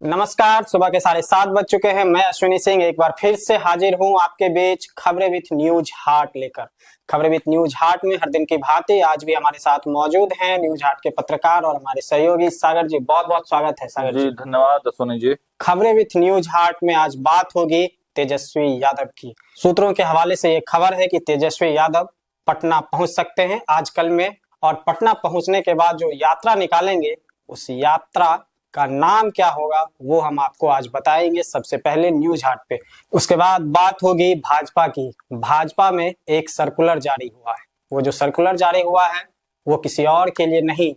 नमस्कार। सुबह के 7:30 बज चुके हैं। मैं अश्विनी सिंह एक बार फिर से हाजिर हूं आपके बीच खबरें विथ न्यूज हार्ट लेकर। खबरें विथ न्यूज हार्ट में हर दिन की भांति आज भी हमारे साथ मौजूद हैं न्यूज हार्ट के पत्रकार और हमारे सहयोगी सागर जी। बहुत बहुत स्वागत है सागर जी। धन्यवाद अश्विनी जी। खबरें विथ न्यूज हार्ट में आज बात होगी तेजस्वी यादव की। सूत्रों के हवाले से ये खबर है कि तेजस्वी यादव पटना पहुंच सकते हैं आज कल में, और पटना पहुंचने के बाद जो यात्रा निकालेंगे उस यात्रा का नाम क्या होगा वो हम आपको आज बताएंगे सबसे पहले न्यूज हार्ट पे। उसके बाद बात होगी भाजपा की। भाजपा में एक सर्कुलर जारी हुआ है। वो जो सर्कुलर जारी हुआ है वो किसी और के लिए नहीं,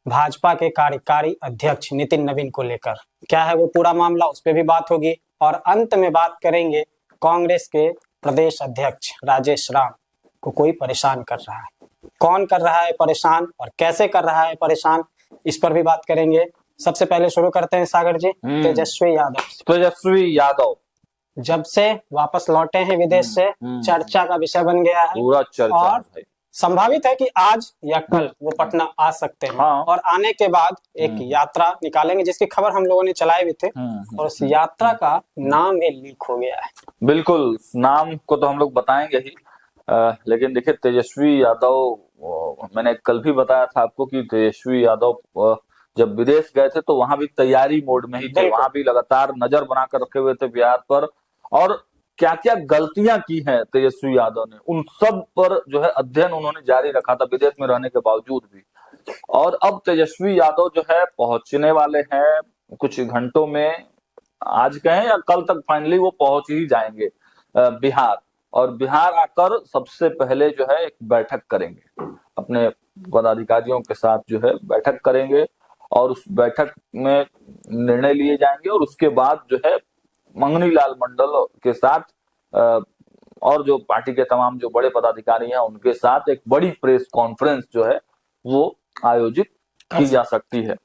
भाजपा के कार्यकारी अध्यक्ष नितिन नवीन को लेकर। क्या है वो पूरा मामला, उस पर भी बात होगी। और अंत में बात करेंगे कांग्रेस के प्रदेश अध्यक्ष राजेश राम को कोई परेशान कर रहा है। कौन कर रहा है परेशान और कैसे कर रहा है परेशान, इस पर भी बात करेंगे। सबसे पहले शुरू करते हैं सागर जी, तेजस्वी यादव। तेजस्वी यादव जब से वापस लौटे हैं विदेश से चर्चा का विषय बन गया है। पूरा चर्चा और संभावित है कि आज या कल वो पटना आ सकते हैं। हाँ। और आने के बाद एक यात्रा निकालेंगे जिसकी खबर हम लोगों ने चलाए भी थे। और उस यात्रा का नाम भी लीक हो गया है। बिल्कुल, नाम को तो हम लोग बताएंगे ही, लेकिन देखिए तेजस्वी यादव, मैंने कल भी बताया था आपको कि तेजस्वी यादव जब विदेश गए थे तो वहां भी तैयारी मोड में ही थे। वहां भी लगातार नजर बनाकर रखे हुए थे बिहार पर, और क्या क्या गलतियां की हैं तेजस्वी यादव ने, उन सब पर जो है अध्ययन उन्होंने जारी रखा था विदेश में रहने के बावजूद भी। और अब तेजस्वी यादव जो है पहुंचने वाले हैं कुछ घंटों में, आज कहें या कल तक फाइनली वो पहुंच ही जाएंगे बिहार। और बिहार आकर सबसे पहले जो है एक बैठक करेंगे, अपने पदाधिकारियों के साथ जो है बैठक करेंगे, और उस बैठक में निर्णय लिए जाएंगे। और उसके बाद जो है मंगनी लाल मंडल के साथ और जो पार्टी के तमाम जो बड़े पदाधिकारी हैं उनके साथ एक बड़ी प्रेस कॉन्फ्रेंस जो है वो आयोजित की जा सकती है।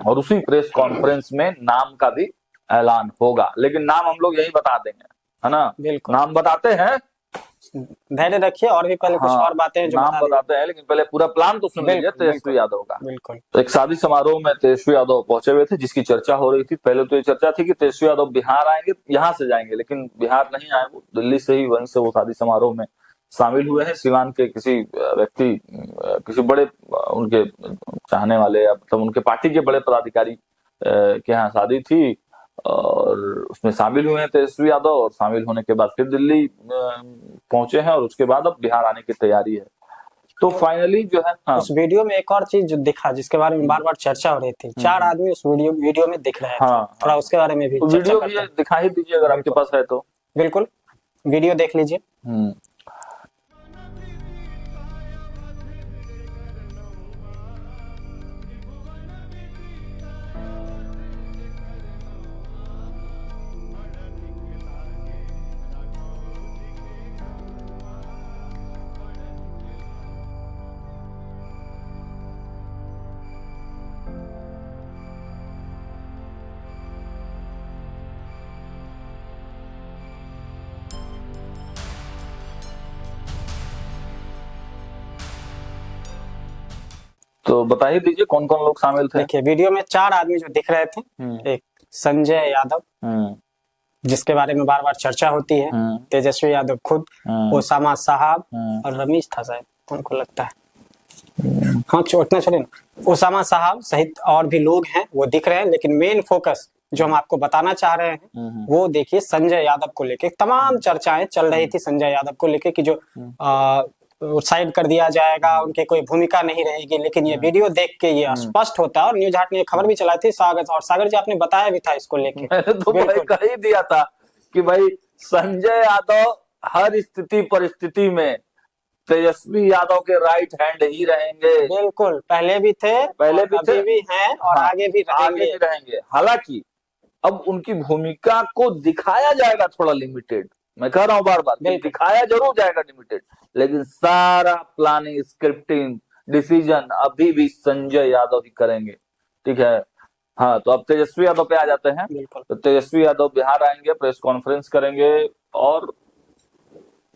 और उसी प्रेस कॉन्फ्रेंस में नाम का भी ऐलान होगा, लेकिन नाम हम लोग यही बता देंगे, है ना। नाम बताते हैं, धैर्य रखिए, और भी पहले कुछ और बातें हैं जो नाम बताते हैं, लेकिन पहले पूरा प्लान तो सुन लीजिए तेजस्वी यादव का। बिल्कुल। तो एक शादी समारोह में तेजस्वी यादव पहुंचे हुए थे जिसकी चर्चा हो रही थी। पहले तो ये चर्चा थी कि तेजस्वी यादव बिहार आएंगे, यहाँ से जाएंगे, लेकिन बिहार नहीं आए, वो दिल्ली से ही वहीं से वो शादी समारोह में शामिल हुए हैं। सिवान के किसी व्यक्ति, किसी बड़े उनके चाहने वाले या मतलब उनके पार्टी के बड़े पदाधिकारी के यहाँ शादी थी, और उसमें शामिल हुए हैं तेजस्वी यादव। और शामिल होने के बाद फिर दिल्ली पहुंचे हैं, और उसके बाद अब बिहार आने की तैयारी है। तो फाइनली जो है, हाँ, उस वीडियो में एक और चीज जो दिखा, जिसके बारे में बार बार चर्चा हो रही थी, 4 आदमी उस वीडियो में दिख रहे थे। थोड़ा उसके बारे में भी तो वीडियो भी दिखा ही दीजिए अगर आपके पास है तो। बिल्कुल, वीडियो देख लीजिए। तो बता ही दीजिए कौन कौन लोग शामिल थे। देखिए वीडियो में 4 आदमी जो दिख रहे थे, एक संजय यादव, जिसके बारे में बार बार चर्चा होती है, तेजस्वी यादव खुद, ओसामा साहब और रमेश था शायद, उनको लगता है, हाँ छोड़ना छोड़े ना, ओसामा साहब सहित और भी लोग हैं वो दिख रहे हैं। लेकिन मेन फोकस जो हम आपको बताना चाह रहे हैं वो देखिए संजय यादव को लेके तमाम चर्चाएं चल रही थी। संजय यादव को लेके कि जो साइड कर दिया जाएगा, उनकी कोई भूमिका नहीं रहेगी। लेकिन ये वीडियो देख के ये स्पष्ट होता है, और न्यूज हाट ने खबर भी चलाई थी सागर जी आपने बताया भी था इसको लेके। तो भाई कह ही दिया था कि भाई संजय यादव हर स्थिति परिस्थिति में तेजस्वी यादव के राइट हैंड ही रहेंगे। बिल्कुल, पहले भी थे, अभी भी हैं और आगे भी रहेंगे। हालांकि अब उनकी भूमिका को दिखाया जाएगा थोड़ा लिमिटेड, मैं कह रहा हूं बार बार, दिखाया जरूर जाएगा लिमिटेड, लेकिन सारा प्लानिंग, स्क्रिप्टिंग, डिसीजन अभी भी संजय यादव ही करेंगे। ठीक है, हाँ। तो अब तेजस्वी यादव पे आ जाते हैं। तो तेजस्वी यादव बिहार आएंगे, प्रेस कॉन्फ्रेंस करेंगे, और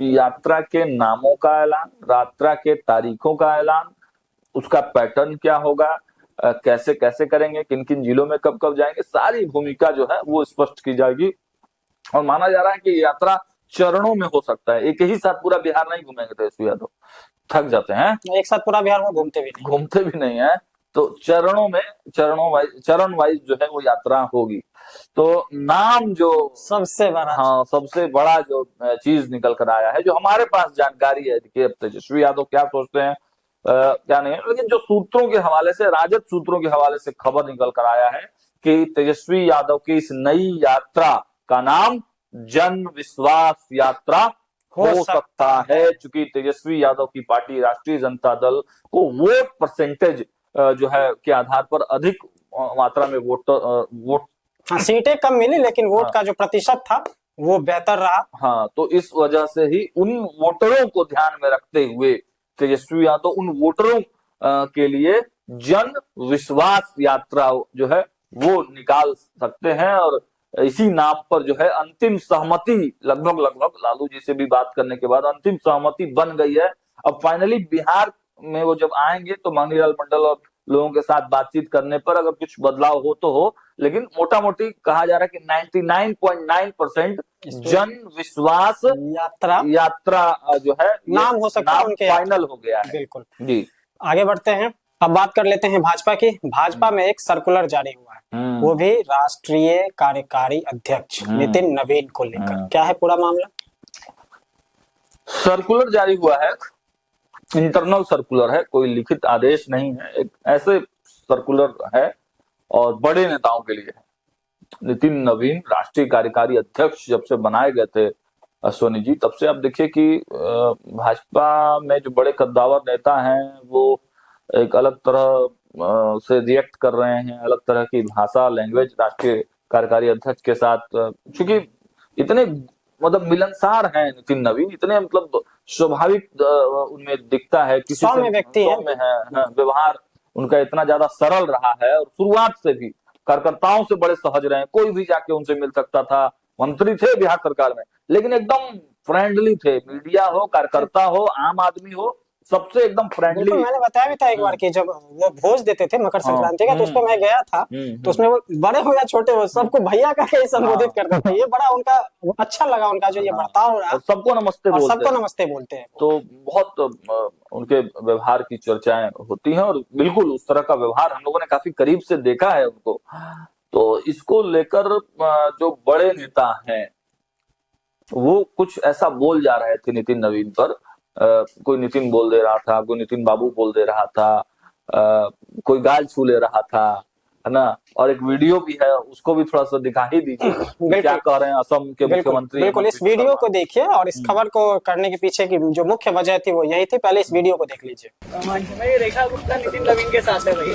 यात्रा के नामों का ऐलान, यात्रा के तारीखों का ऐलान, उसका पैटर्न क्या होगा, कैसे कैसे करेंगे, किन किन जिलों में कब कब जाएंगे, सारी भूमिका जो है वो स्पष्ट की जाएगी। और माना जा रहा है कि यात्रा चरणों में हो सकता है, एक ही साथ पूरा बिहार नहीं घूमेंगे तेजस्वी यादव, थक जाते हैं, एक साथ पूरा बिहार में घूमते भी नहीं है। तो चरणों में, चरण वाइज जो है वो यात्रा होगी। तो नाम जो सबसे बड़ा, हाँ सबसे बड़ा जो चीज निकल कर आया है, जो हमारे पास जानकारी है, देखिए अब तेजस्वी यादव क्या सोचते हैं क्या नहीं है, लेकिन जो सूत्रों के हवाले से, राजद सूत्रों के हवाले से खबर निकल कर आया है कि तेजस्वी यादव की इस नई यात्रा का नाम जन विश्वास यात्रा हो सकता है, क्योंकि तेजस्वी यादव की पार्टी राष्ट्रीय जनता दल को वोट परसेंटेज जो है के आधार पर अधिक मात्रा में वोट सीटें कम मिली, लेकिन वोट का जो प्रतिशत था वो बेहतर रहा। हाँ, तो इस वजह से ही उन वोटरों को ध्यान में रखते हुए तेजस्वी यादव उन वोटरों के लिए जन विश्वास यात्रा जो है वो निकाल सकते हैं। और इसी नाम पर जो है अंतिम सहमति लगभग लालू जी से भी बात करने के बाद अंतिम सहमति बन गई है। अब फाइनली बिहार में वो जब आएंगे तो मनीलाल मंडल और लोगों के साथ बातचीत करने पर अगर कुछ बदलाव हो तो हो, लेकिन मोटा मोटी कहा जा रहा है कि 99.9% जन विश्वास यात्रा जो है नाम हो सकता है उनके, फाइनल हो गया है। बिल्कुल जी, आगे बढ़ते हैं। अब बात कर लेते हैं भाजपा की। भाजपा में एक सर्कुलर जारी हुआ है, वो भी राष्ट्रीय कार्यकारी अध्यक्ष नितिन नवीन को लेकर। क्या है पूरा मामला? सर्कुलर जारी हुआ है, इंटरनल सर्कुलर है, कोई लिखित आदेश नहीं है, एक ऐसे सर्कुलर है और बड़े नेताओं के लिए है। नितिन नवीन राष्ट्रीय कार्यकारी अध्यक्ष जब से बनाए गए थे अश्वनी जी, तब से आप देखिए कि भाजपा में जो बड़े कद्दावर नेता हैं वो एक अलग तरह से रिएक्ट कर रहे हैं, अलग तरह की भाषा लैंग्वेज राष्ट्रीय कार्यकारी अध्यक्ष के साथ, क्योंकि इतने मतलब मिलनसार हैं नितिन नवीन, इतने मतलब स्वाभाविक उनमें दिखता है, किसी सौम्य व्यक्ति है, व्यवहार उनका इतना ज्यादा सरल रहा है और शुरुआत से भी कार्यकर्ताओं से बड़े सहज रहे हैं। कोई भी जाके उनसे मिल सकता था, मंत्री थे बिहार सरकार में लेकिन एकदम फ्रेंडली थे, मीडिया हो, कार्यकर्ता हो, आम आदमी हो, सबसे एकदम फ्रेंडली। मैंने बताया भी था एक बार कि जब वो भोज देते थे मकर संक्रांति का, तो उसमें मैं गया था, तो उसमें वो बड़े हो या छोटे हो सबको भैया करके ही संबोधित करते थे। ये बड़ा उनका अच्छा लगा, उनका जो ये बर्ताव रहा, सबको नमस्ते बोलते हैं। तो बहुत उनके व्यवहार की चर्चाएं होती हैं और बिल्कुल उस तरह का व्यवहार हम लोगों ने काफी करीब से देखा है उनको। तो इसको लेकर जो बड़े नेता हैं वो कुछ ऐसा बोल जा रहे थे नितिन नवीन पर, कोई नितिन बोल दे रहा था, कोई नितिन बाबू बोल दे रहा था, कोई गाल छू ले रहा था, है ना। और एक वीडियो भी है, उसको भी थोड़ा सा दिखा ही दीजिए क्या कह रहे हैं असम के मुख्यमंत्री। बिल्कुल इस वीडियो को देखिए और इस खबर को करने के पीछे की जो मुख्य वजह थी वो यही थी। पहले इस वीडियो को देख लीजिए। रेखा गुप्ता नितिन नवीन के साथ है भाई।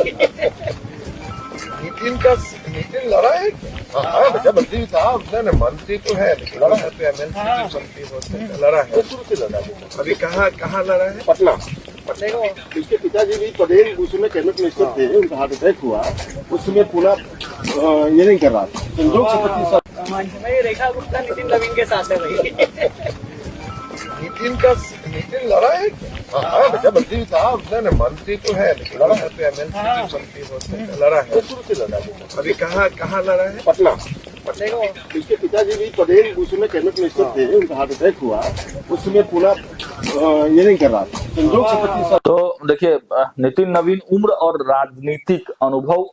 नितिन लड़ा है, हाँ बेटा मंत्री साहब, मंत्री तो है लेकिन लड़ा है, लड़ा है, शुरू से लड़ा है। अभी कहाँ लड़ा है? पटना। इसके पिताजी भी पटेल उसमें कैबिनेट मिनिस्टर थे, उनका हार्ट अटैक हुआ, उसमें पूरा ये नहीं कर रहा था, संजोग से 25 रेखा गुप्ता नितिन नवीन के साथ है भाई। नितिन लड़ा है, हाँ बेटा मंत्री साहब, मंत्री तो है लेकिन लड़ा है, लड़ा है, शुरू से लड़ा है। अभी कहाँ लड़ा है? पटना। इसके पिताजी भी पटेल उसमें कैबिनेट मिनिस्टर थे, उनका हार्ट अटैक हुआ, उसमें पूरा ये नहीं कर रहा था, संजोग से 25। तो देखिए नितिन नवीन उम्र और राजनीतिक अनुभव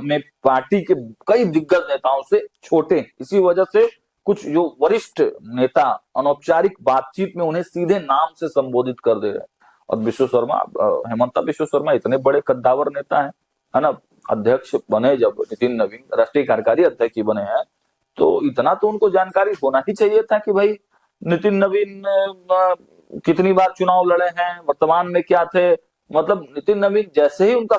में पार्टी के कई दिग्गज नेताओं से छोटे हैं, इसी वजह से कुछ जो वरिष्ठ नेता अनौपचारिक बातचीत में उन्हें सीधे नाम से संबोधित कर दे रहे हैं। और विश्व शर्मा, हेमंता विश्व शर्मा इतने बड़े कद्दावर नेता है ना, अध्यक्ष बने जब नितिन नवीन राष्ट्रीय कार्यकारी अध्यक्ष बने हैं, तो इतना तो उनको जानकारी होना ही चाहिए था कि भाई नितिन नवीन कितनी बार चुनाव लड़े हैं, वर्तमान में क्या थे। मतलब नितिन नवीन जैसे ही उनका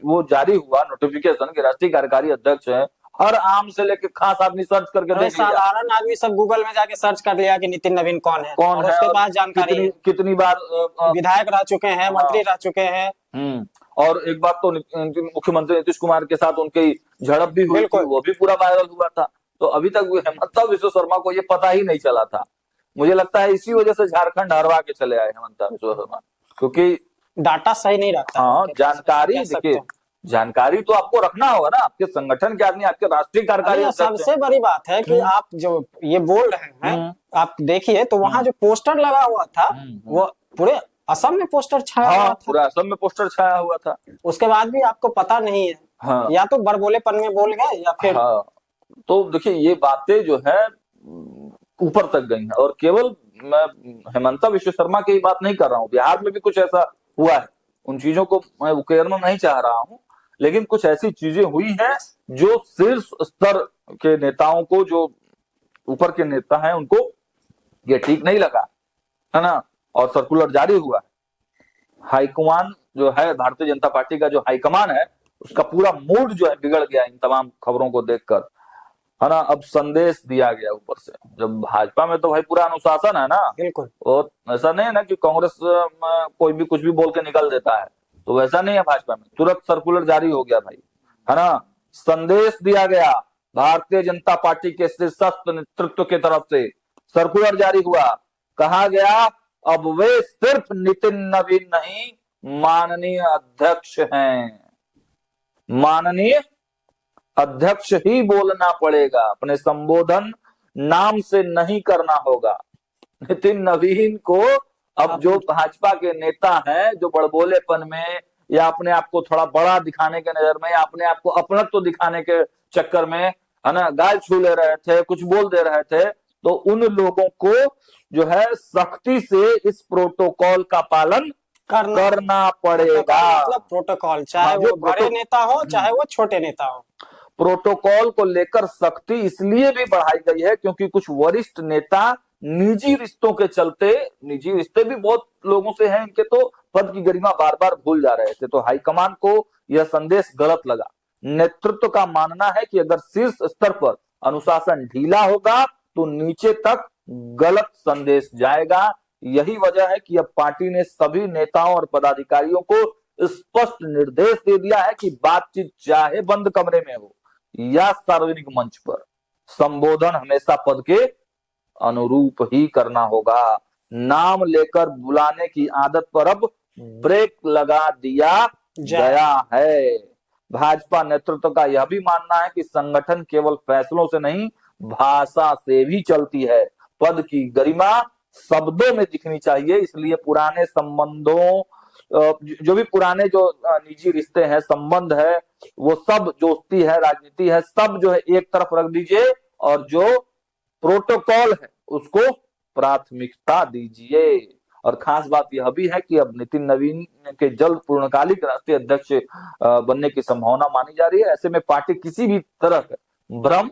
वो जारी हुआ नोटिफिकेशन के राष्ट्रीय कार्यकारी अध्यक्ष है, हर आम से लेके खास आदमी सर्च करके देख लिया, साधारण आदमी सब गूगल में जाके सर्च कर लिया कि नितिन नवीन कौन है, उसके पास जानकारी कितनी बार विधायक रह चुके हैं, मंत्री रह चुके हैं। और एक बार तो मुख्यमंत्री नीतीश कुमार के साथ उनकी झड़प भी हुई, वो भी पूरा वायरल हुआ था। तो अभी तक हेमंता विश्व शर्मा को ये पता ही नहीं चला था। मुझे लगता है इसी वजह से झारखंड हरवा के चले आए हेमंता विश्व शर्मा, क्योंकि डाटा सही नहीं रखता। हाँ, जानकारी देखिए जानकारी तो आपको रखना होगा ना, आपके संगठन के आदमी, आपके राष्ट्रीय कार्यकारी अरे अध्यक्ष हैं। सबसे बड़ी बात है कि आप जो ये बोल रहे हैं, आप देखिए तो वहां जो पोस्टर लगा हुआ था वो पूरे असम में पोस्टर छाया हुआ हाँ, था। पूरा असम में पोस्टर छाया हुआ था। उसके बाद भी आपको पता नहीं है, हाँ या तो बड़बोलेपन में बोल गए या फिर हाँ, तो देखिए ये बातें जो है ऊपर तक गई हैं, और केवल मैं हेमंता विश्व शर्मा की बात नहीं कर रहा हूँ, बिहार में भी कुछ ऐसा हुआ है। उन चीजों को मैं उकेरना नहीं चाह रहा हूँ, लेकिन कुछ ऐसी चीजें हुई हैं जो शीर्ष स्तर के नेताओं को, जो ऊपर के नेता हैं, उनको ये ठीक नहीं लगा, है ना, और सर्कुलर जारी हुआ। हाईकमान जो है भारतीय जनता पार्टी का, जो हाईकमान है, उसका पूरा मूड जो है बिगड़ गया इन तमाम खबरों को देखकर, है ना। अब संदेश दिया गया ऊपर से। जब भाजपा में तो भाई पूरा अनुशासन है ना, बिल्कुल, और ऐसा नहीं है ना कि कांग्रेस कोई भी कुछ भी बोल के निकल देता है, तो वैसा नहीं है भाजपा में। तुरंत सर्कुलर जारी हो गया भाई, है ना। संदेश दिया गया भारतीय जनता पार्टी के शीर्षस्थ नेतृत्व की तरफ से, सर्कुलर जारी हुआ। कहा गया अब वे सिर्फ नितिन नवीन नहीं, माननीय अध्यक्ष हैं। माननीय अध्यक्ष ही बोलना पड़ेगा, अपने संबोधन नाम से नहीं करना होगा। नितिन नवीन को अब जो भाजपा के नेता हैं, जो बड़बोलेपन में या अपने आप को थोड़ा बड़ा दिखाने के नजर में, या अपने आप को अपनत्व दिखाने के चक्कर में, है ना, गाल छू ले रहे थे, कुछ बोल दे रहे थे, तो उन लोगों को जो है सख्ती से इस प्रोटोकॉल का पालन करना पड़ेगा। मतलब प्रोटोकॉल, चाहे हाँ, जो वो बड़े नेता हो चाहे वो छोटे नेता हो। प्रोटोकॉल को लेकर सख्ती इसलिए भी बढ़ाई गई है क्योंकि कुछ वरिष्ठ नेता निजी रिश्तों के चलते, निजी रिश्ते भी बहुत लोगों से हैं इनके, तो पद की गरिमा बार बार भूल जा रहे थे। तो हाईकमान को यह संदेश गलत लगा। नेतृत्व का मानना है कि अगर शीर्ष स्तर पर अनुशासन ढीला होगा तो नीचे तक गलत संदेश जाएगा। यही वजह है कि अब पार्टी ने सभी नेताओं और पदाधिकारियों को स्पष्ट निर्देश दे दिया है कि बातचीत चाहे बंद कमरे में हो या सार्वजनिक मंच पर, संबोधन हमेशा पद के अनुरूप ही करना होगा। नाम लेकर बुलाने की आदत पर अब ब्रेक लगा दिया गया है। भाजपा नेतृत्व का यह भी मानना है कि संगठन केवल फैसलों से नहीं, भाषा से भी चलती है। पद की गरिमा शब्दों में दिखनी चाहिए, इसलिए पुराने संबंधों, जो भी पुराने जो निजी रिश्ते हैं, संबंध है, वो सब, दोस्ती है, राजनीति है, सब जो है एक तरफ रख दीजिए और जो प्रोटोकॉल है उसको प्राथमिकता दीजिए। और खास बात यह भी है कि अब नितिन नवीन के जल्द पूर्णकालिक राष्ट्रीय अध्यक्ष बनने की संभावना मानी जा रही है। ऐसे में पार्टी किसी भी तरह के भ्रम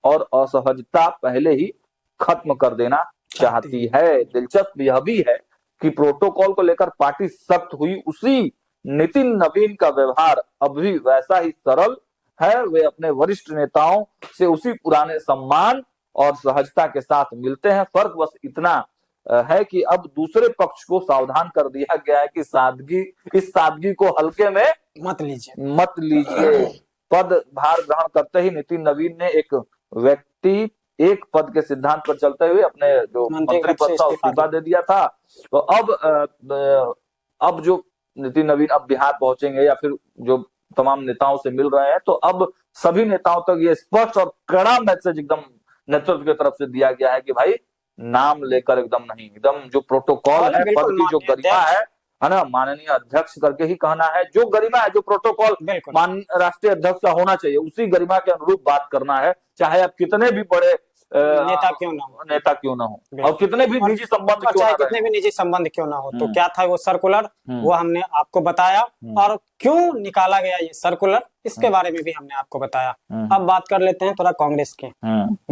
और असहजता पहले ही खत्म कर देना चाहती है। दिलचस्प यह भी है कि प्रोटोकॉल को लेकर पार्टी सख्त हुई, उसी नितिन नवीन का व्यवहार अब भी वैसा ही सरल है। वे अपने वरिष्ठ नेताओं से उसी पुराने सम्मान और सहजता के साथ मिलते हैं। फर्क बस इतना है कि अब दूसरे पक्ष को सावधान कर दिया गया है कि इस सादगी को हल्के में मत लीजिए। पद भार ग्रहण करते ही नितिन नवीन ने एक व्यक्ति एक पद के सिद्धांत पर चलते हुए अपने जो मंत्री पद था इस्तीफा दे दिया था। तो अब जो नितिन नवीन अब बिहार पहुंचेंगे या फिर जो तमाम नेताओं से मिल रहे हैं, तो अब सभी नेताओं तक ये स्पष्ट और कड़ा मैसेज एकदम नेतृत्व की तरफ से दिया गया है कि भाई नाम लेकर एकदम नहीं, एकदम जो प्रोटोकॉल है, पद की जो गरिमा है ना, माननीय अध्यक्ष करके ही कहना है। जो गरिमा है, जो प्रोटोकॉल राष्ट्रीय अध्यक्ष का होना चाहिए, उसी गरिमा के अनुरूप बात करना है, चाहे आप कितने भी बड़े नेता क्यों ना हो और कितने भी निजी संबंध कितने भी निजी संबंध क्यों ना हो। तो क्या था वो सर्कुलर, वो हमने आपको बताया, और क्यों निकाला गया ये सर्कुलर, इसके बारे में भी हमने आपको बताया। अब बात कर लेते हैं थोड़ा कांग्रेस के।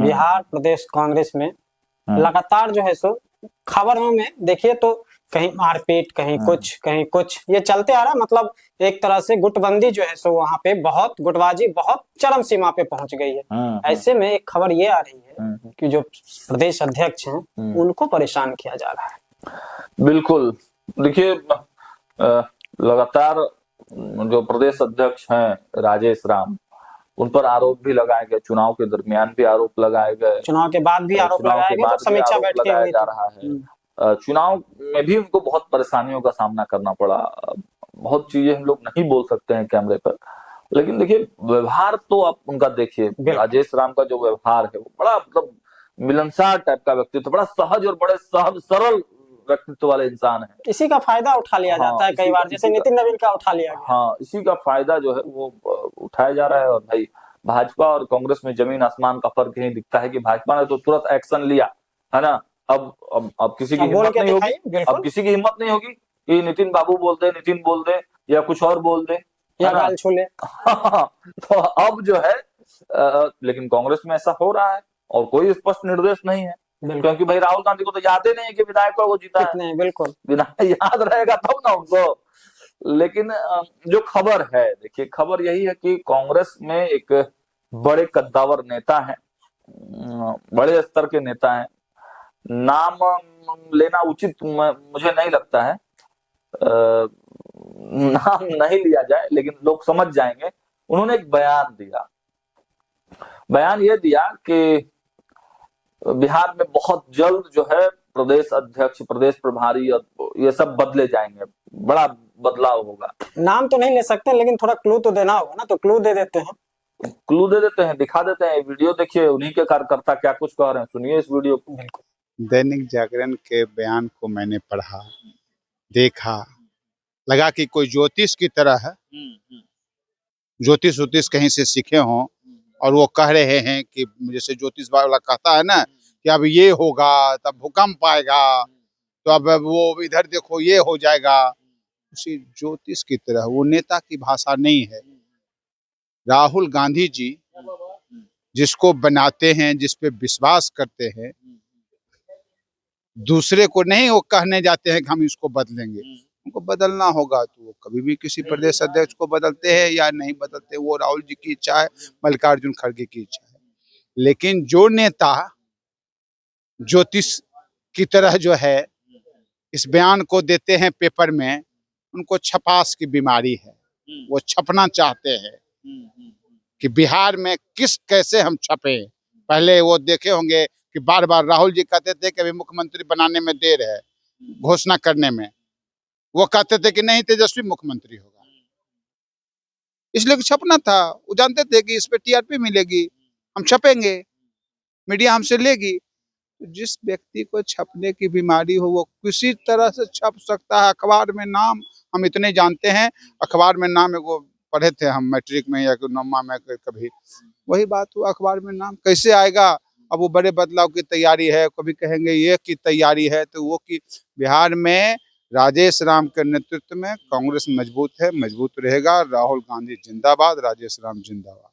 बिहार प्रदेश कांग्रेस में लगातार जो है सो खबरों में देखिए तो कहीं मारपीट, कहीं कुछ ये चलते आ रहा। मतलब एक तरह से गुटबंदी जो है सो वहां पे बहुत गुटबाजी बहुत चरम सीमा पे पहुंच गई है। ऐसे में एक खबर ये आ रही है कि जो प्रदेश अध्यक्ष हैं उनको परेशान किया जा रहा है। बिल्कुल, देखिए लगातार जो प्रदेश अध्यक्ष हैं राजेश राम, उन पर आरोप भी लगाए गए, चुनाव के दरमियान भी आरोप लगाए गए, चुनाव के बाद भी आरोप लगाए गए, तो समीक्षा बैठकें लगाया जा रहा है। चुनाव में भी उनको बहुत परेशानियों का सामना करना पड़ा। बहुत चीजें हम लोग नहीं बोल सकते हैं कैमरे पर, लेकिन देखिए व्यवहार तो आप उनका देखिए, राजेश राम का जो व्यवहार है वो बड़ा मतलब मिलनसार टाइप का व्यक्तित्व, बड़ा सहज और बड़े सहज सरल व्यक्तित्व वाले इंसान है। इसी का फायदा उठा लिया जाता है कई बार, जैसे नितिन नवीन का उठा लिया गया। हाँ, इसी का फायदा जो है वो उठाया जा रहा है। और भाई भाजपा और कांग्रेस में जमीन आसमान का फर्क यही दिखता है कि भाजपा ने तो तुरंत एक्शन लिया, है ना। अब किसी की हिम्मत नहीं होगी, अब किसी की हिम्मत नहीं होगी कि नितिन बाबू बोल दे, नितिन बोल दे या कुछ और बोल दे या गाल छू ले। तो अब जो है लेकिन कांग्रेस में ऐसा हो रहा है और कोई स्पष्ट निर्देश नहीं है, क्योंकि भाई राहुल गांधी को तो याद ही नहीं है कि विधायक को वो जीता है। बिल्कुल विधायक याद रहेगा तब ना उनको। लेकिन जो खबर है, देखिए खबर यही है कि कांग्रेस में एक बड़े कद्दावर नेता है, बड़े स्तर के नेता है, नाम लेना उचित मुझे नहीं लगता है, नाम नहीं लिया जाए लेकिन लोग समझ जाएंगे। उन्होंने एक बयान दिया, बयान ये दिया कि बिहार में बहुत जल्द जो है प्रदेश अध्यक्ष, प्रदेश प्रभारी और ये सब बदले जाएंगे, बड़ा बदलाव होगा। नाम तो नहीं ले सकते लेकिन थोड़ा क्लू तो देना होगा ना, तो क्लू दे देते हैं। क्लू दे देते हैं, दिखा देते हैं। वीडियो देखिए, उन्हीं के कार्यकर्ता क्या कुछ कह रहे हैं, सुनिए इस वीडियो को। दैनिक जागरण के बयान को मैंने पढ़ा, देखा, लगा कि कोई ज्योतिष की तरह है, ज्योतिष कहीं से सीखे हों और वो कह रहे हैं कि जैसे ज्योतिष वाला कहता है ना कि अब ये होगा, तब भूकंप आएगा, तो अब वो इधर देखो ये हो जाएगा, उसी ज्योतिष की तरह। वो नेता की भाषा नहीं है। राहुल गांधी जी जिसको बनाते हैं, जिस पे विश्वास करते हैं, दूसरे को नहीं वो कहने जाते हैं कि हम इसको बदलेंगे। उनको बदलना होगा तो वो कभी भी किसी प्रदेश अध्यक्ष को बदलते हैं या नहीं बदलते, वो राहुल जी की इच्छा है, मल्लिकार्जुन खड़गे की इच्छा है। लेकिन जो नेता ज्योतिष की तरह जो है इस बयान को देते हैं पेपर में, उनको छपास की बीमारी है। वो छपना चाहते हैं कि बिहार में किस कैसे हम छपे। पहले वो देखे होंगे कि बार बार राहुल जी कहते थे कि अभी मुख्यमंत्री बनाने में देर है, घोषणा करने में। वो कहते थे कि नहीं तेजस्वी मुख्यमंत्री होगा, इसलिए छपना था। वो जानते थे कि इस पे टीआरपी मिलेगी, हम छपेंगे, मीडिया हमसे लेगी। तो जिस व्यक्ति को छपने की बीमारी हो वो किसी तरह से छप सकता है। अखबार में नाम हम इतने जानते हैं, अखबार में नाम एगो पढ़े थे हम मैट्रिक में या नौमा में कभी, वही बात हुआ, अखबार में नाम कैसे आएगा। अब वो बड़े बदलाव की तैयारी है, कभी कहेंगे ये की तैयारी है तो वो की। बिहार में राजेश राम के नेतृत्व में कांग्रेस मजबूत है, मजबूत रहेगा। राहुल गांधी जिंदाबाद, राजेश राम जिंदाबाद।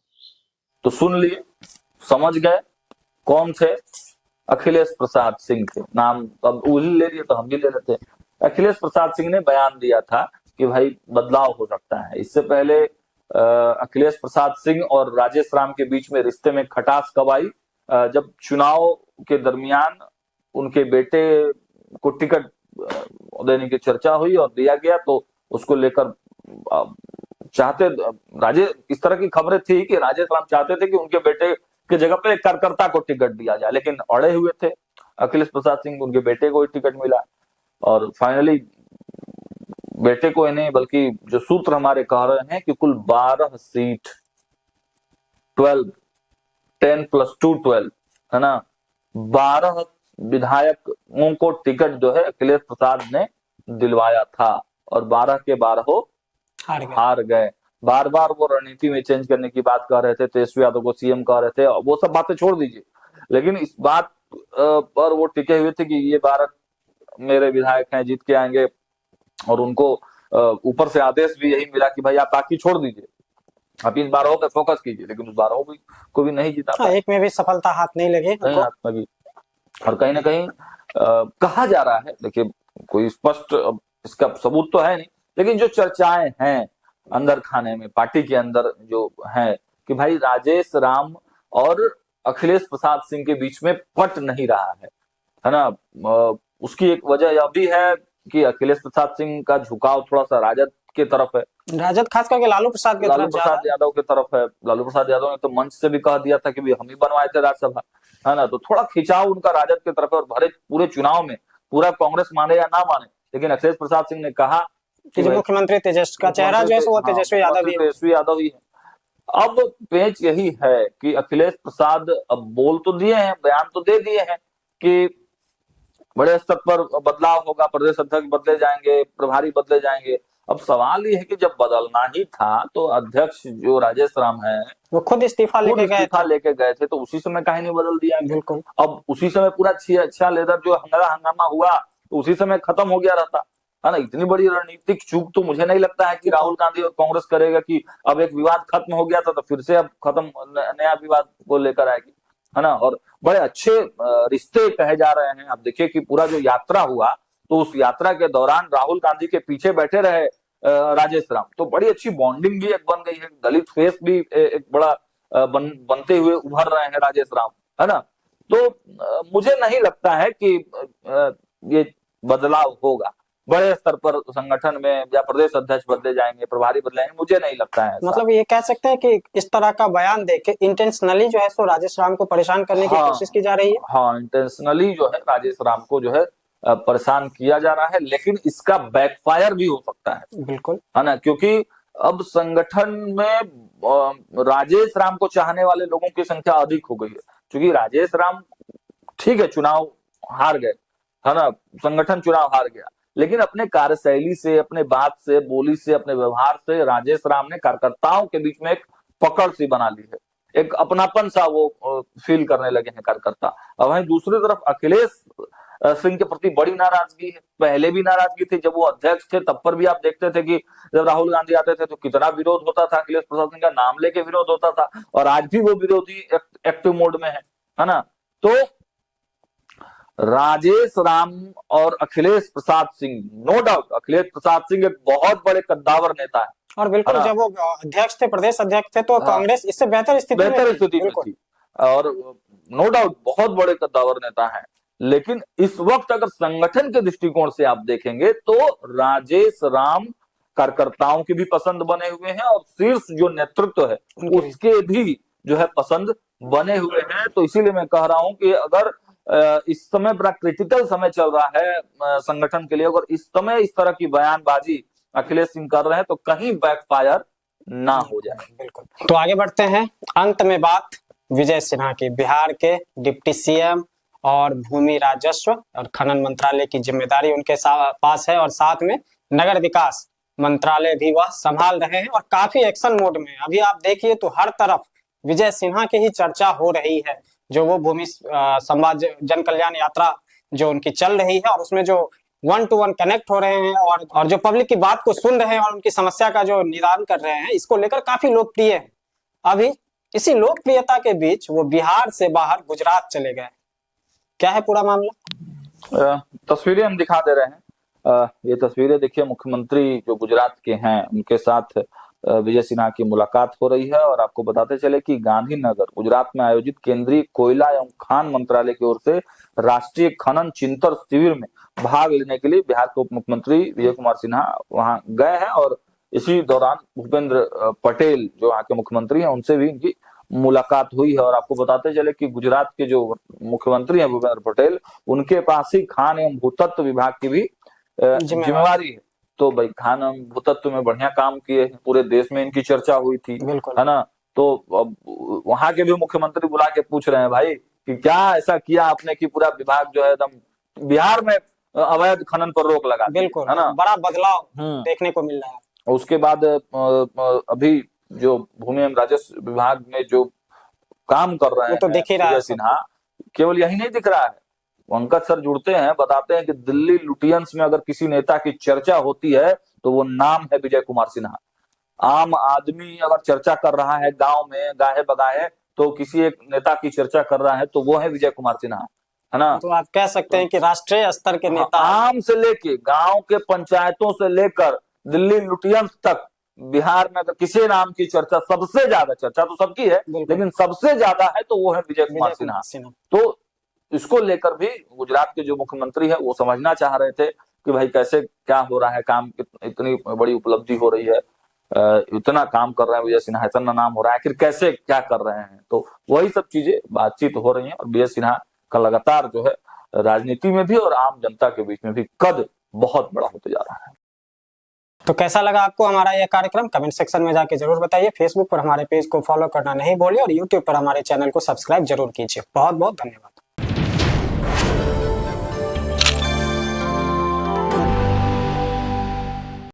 तो सुन लिए, समझ गए कौन थे? अखिलेश प्रसाद सिंह थे। नाम अब वही ले लिए तो हम भी ले लेते हैं। अखिलेश प्रसाद सिंह ने बयान दिया था कि भाई बदलाव हो सकता है। इससे पहले अखिलेश प्रसाद सिंह और राजेश राम के बीच में रिश्ते में खटास कब आई? जब चुनाव के दरमियान उनके बेटे को टिकट देने की चर्चा हुई और दिया गया, तो उसको लेकर चाहते राजेश, इस तरह की खबरें थी कि राजेश राम चाहते थे कि उनके बेटे की जगह पर एक कार्यकर्ता को टिकट दिया जाए, लेकिन अड़े हुए थे अखिलेश प्रसाद सिंह। उनके बेटे को टिकट मिला और फाइनली बेटे को ही नहीं बल्कि जो सूत्र हमारे कह रहे हैं कि कुल 12 सीट, 10 + 2 12 है ना, 12 विधायकों को टिकट जो है अखिलेश प्रसाद ने दिलवाया था और 12 के 12 हार गए। बार बार वो रणनीति में चेंज करने की बात कर रहे थे, तेजस्वी यादव को सीएम कह रहे थे, वो सब बातें छोड़ दीजिए, लेकिन इस बात पर वो टिके हुए थे कि ये 12 मेरे विधायक हैं, जीत के आएंगे। और उनको ऊपर से आदेश भी यही मिला कि भाई आप बाकी छोड़ दीजिए, आप इन 12 पे फोकस कीजिए, लेकिन उस 12 को भी नहीं जीता। एक में भी सफलता हाथ नहीं लगी और कहीं ना कहीं कहा जा रहा है, देखिए कोई स्पष्ट इसका सबूत तो है नहीं, लेकिन जो चर्चाएं हैं अंदर खाने में, पार्टी के अंदर जो है कि भाई राजेश राम और अखिलेश प्रसाद सिंह के बीच में पट नहीं रहा है ना। उसकी एक वजह यह भी है कि अखिलेश प्रसाद सिंह का झुकाव थोड़ा सा राजद के तरफ है, राजद खास करके लालू प्रसाद यादव के तरफ है। लालू प्रसाद यादव ने तो मंच से भी कह दिया था कि हम ही बनवाए थे राज्यसभा, है ना। तो थोड़ा खिंचाव उनका राजद के तरफ है और भरे पूरे चुनाव में पूरा कांग्रेस माने या ना माने, लेकिन अखिलेश प्रसाद सिंह ने कहा कि जो मुख्यमंत्री तेजस्वी का चेहरा जो है वो तेजस्वी यादव ही है। तेजस्वी यादव ही है। अब पेच यही है कि अखिलेश प्रसाद अब बोल तो दिए हैं, बयान तो दे दिए हैं कि बड़े स्तर पर बदलाव होगा, प्रदेश अध्यक्ष बदले जाएंगे, प्रभारी बदले जाएंगे। अब सवाल ये है कि जब बदलना ही था तो अध्यक्ष जो राजेश राम है वो खुद इस्तीफा लेके गए थे, तो उसी समय काहे नहीं बदल दिया? बिल्कुल। अब उसी समय पूरा अच्छा लेदर जो हंगामा हुआ तो उसी समय खत्म हो गया रहता है ना। इतनी बड़ी रणनीतिक चूक तो मुझे नहीं लगता है कि राहुल गांधी और कांग्रेस करेगा कि अब एक विवाद खत्म हो गया था तो फिर से अब खत्म नया विवाद को लेकर आएगी, है ना। और बड़े अच्छे रिश्ते कहे जा रहे हैं। आप देखिए कि पूरा जो यात्रा हुआ तो उस यात्रा के दौरान राहुल गांधी के पीछे बैठे रहे राजेश राम, तो बड़ी अच्छी बॉन्डिंग भी एक बन गई है। दलित फेस भी एक बड़ा बनते हुए उभर रहे हैं राजेश राम, है ना। तो मुझे नहीं लगता है कि ये बदलाव होगा बड़े स्तर पर संगठन में, या प्रदेश अध्यक्ष बदले जाएंगे, प्रभारी बदले जाएंगे, मुझे नहीं लगता है। मतलब ये कह सकते हैं कि इस तरह का बयान देके इंटेंशनली जो है सो राजेश राम को परेशान करने की कोशिश की जा रही है। हाँ, इंटेंशनली जो है राजेश राम को जो है परेशान किया जा रहा है, लेकिन इसका बैकफायर भी हो सकता है, बिल्कुल, है ना। क्योंकि अब संगठन में राजेश राम को चाहने वाले लोगों की संख्या अधिक हो गई है। क्योंकि राजेश राम ठीक है चुनाव हार गए, है ना, संगठन चुनाव हार गया, लेकिन अपने कार्यशैली से, अपने बात से, बोली से, अपने व्यवहार से राजेश राम ने कार्यकर्ताओं के बीच में एक पकड़ सी बना ली है, एक अपनापन सा वो फील करने लगे हैं कार्यकर्ता। और वहीं दूसरी तरफ अखिलेश सिंह के प्रति बड़ी नाराजगी है। पहले भी नाराजगी थी, जब वो अध्यक्ष थे तब पर भी आप देखते थे कि जब राहुल गांधी आते थे तो कितना विरोध होता था, अखिलेश प्रसाद सिंह का नाम लेके विरोध होता था, और आज भी वो विरोधी एक्टिव मोड में है ना। तो राजेश राम और अखिलेश प्रसाद सिंह, नो डाउट अखिलेश प्रसाद सिंह एक बहुत बड़े कद्दावर नेता है, और बिल्कुल जब वो अध्यक्ष थे, प्रदेश अध्यक्ष थे, तो कांग्रेस इससे बेहतर स्थिति में थी, और नो डाउट बहुत बड़े कद्दावर नेता है। लेकिन इस वक्त अगर संगठन के दृष्टिकोण से आप देखेंगे तो राजेश राम कार्यकर्ताओं की भी पसंद बने हुए हैं, और शीर्ष जो नेतृत्व है उसके भी जो है पसंद बने हुए हैं। तो इसीलिए मैं कह रहा हूं कि अगर इस समय बड़ा क्रिटिकल समय चल रहा है संगठन के लिए, अगर इस समय इस तरह की बयानबाजी अखिलेश सिंह कर रहे हैं तो कहीं बैकफायर ना हो जाए। बिल्कुल। तो आगे बढ़ते हैं, अंत में बात विजय सिन्हा की। बिहार के डिप्टी सीएम और भूमि राजस्व और खनन मंत्रालय की जिम्मेदारी उनके पास है, और साथ में नगर विकास मंत्रालय भी वह संभाल रहे हैं, और काफी एक्शन मोड में। अभी आप देखिए तो हर तरफ विजय सिन्हा की ही चर्चा हो रही है। जो वो भूमि संवाद जन कल्याण यात्रा जो उनकी चल रही है, और उसमें जो 1 to 1 कनेक्ट हो रहे हैं, और जो पब्लिक की बात को सुन रहे हैं और उनकी समस्या का जो निदान कर रहे हैं, इसको लेकर काफी लोकप्रिय है। अभी इसी लोकप्रियता के बीच वो बिहार से बाहर गुजरात चले गए। क्या है पूरा मामला? तस्वीरें हम दिखा दे रहे हैं। ये तस्वीरें देखिए, मुख्यमंत्री जो गुजरात के हैं उनके साथ विजय सिन्हा की मुलाकात हो रही है। और आपको बताते चले कि गांधीनगर गुजरात में आयोजित केंद्रीय कोयला एवं खान मंत्रालय की ओर से राष्ट्रीय खनन चिंतन शिविर में भाग लेने के लिए बिहार के उप मुख्यमंत्री विजय कुमार सिन्हा वहां गए हैं, और इसी दौरान भूपेंद्र पटेल जो वहां के मुख्यमंत्री हैं उनसे भी इनकी मुलाकात हुई है। और आपको बताते चले कि गुजरात के जो मुख्यमंत्री हैं भूपेंद्र पटेल, उनके पास ही खान एवं भूतत्व विभाग की भी जिम्मेवारी है। तो भाई खान एवं भूतत्व में बढ़िया काम किए, पूरे देश में इनकी चर्चा हुई थी, है ना। तो अब वहां के भी मुख्यमंत्री बुला के पूछ रहे हैं भाई कि क्या ऐसा किया आपने कि पूरा विभाग जो है एकदम बिहार में अवैध खनन पर रोक लगा, बिल्कुल, है ना। बड़ा बदलाव देखने को मिल रहा है। उसके बाद अभी जो भूमि एवं राजस्व विभाग में जो काम कर रहे हैं तो दिख ही रहा है सिन्हा, केवल यही नहीं दिख रहा है। पंकज सर जुड़ते हैं, बताते हैं कि दिल्ली लुटियंस में अगर किसी नेता की चर्चा होती है तो वो नाम है विजय कुमार सिन्हा। आम आदमी अगर चर्चा कर रहा है गांव में गाहे बगाहे, तो किसी एक नेता की चर्चा कर रहा है तो वो है विजय कुमार सिन्हा, है ना। तो आप कह सकते हैं कि राष्ट्रीय स्तर के नेता, आम से लेके गांव के पंचायतों से लेकर दिल्ली लुटियंस तक बिहार में अगर किसी नाम की चर्चा, सबसे ज्यादा चर्चा तो सबकी है, लेकिन सबसे ज्यादा है तो वो है विजय कुमार सिन्हा। तो इसको लेकर भी गुजरात के जो मुख्यमंत्री है वो समझना चाह रहे थे कि भाई कैसे क्या हो रहा है, काम इतनी बड़ी उपलब्धि हो रही है, इतना काम कर रहे हैं विजय सिन्हा, इतना नाम हो रहा है, आखिर कैसे क्या कर रहे हैं। तो वही सब चीजें बातचीत हो रही है, और विजय सिन्हा का लगातार जो है राजनीति में भी और आम जनता के बीच में भी कद बहुत बड़ा होते जा रहा है। तो कैसा लगा आपको हमारा यह कार्यक्रम कमेंट सेक्शन में जाके जरूर बताइए। फेसबुक पर हमारे पेज को फॉलो करना नहीं भूलिए और यूट्यूब पर हमारे चैनल को सब्सक्राइब जरूर कीजिए। बहुत बहुत धन्यवाद।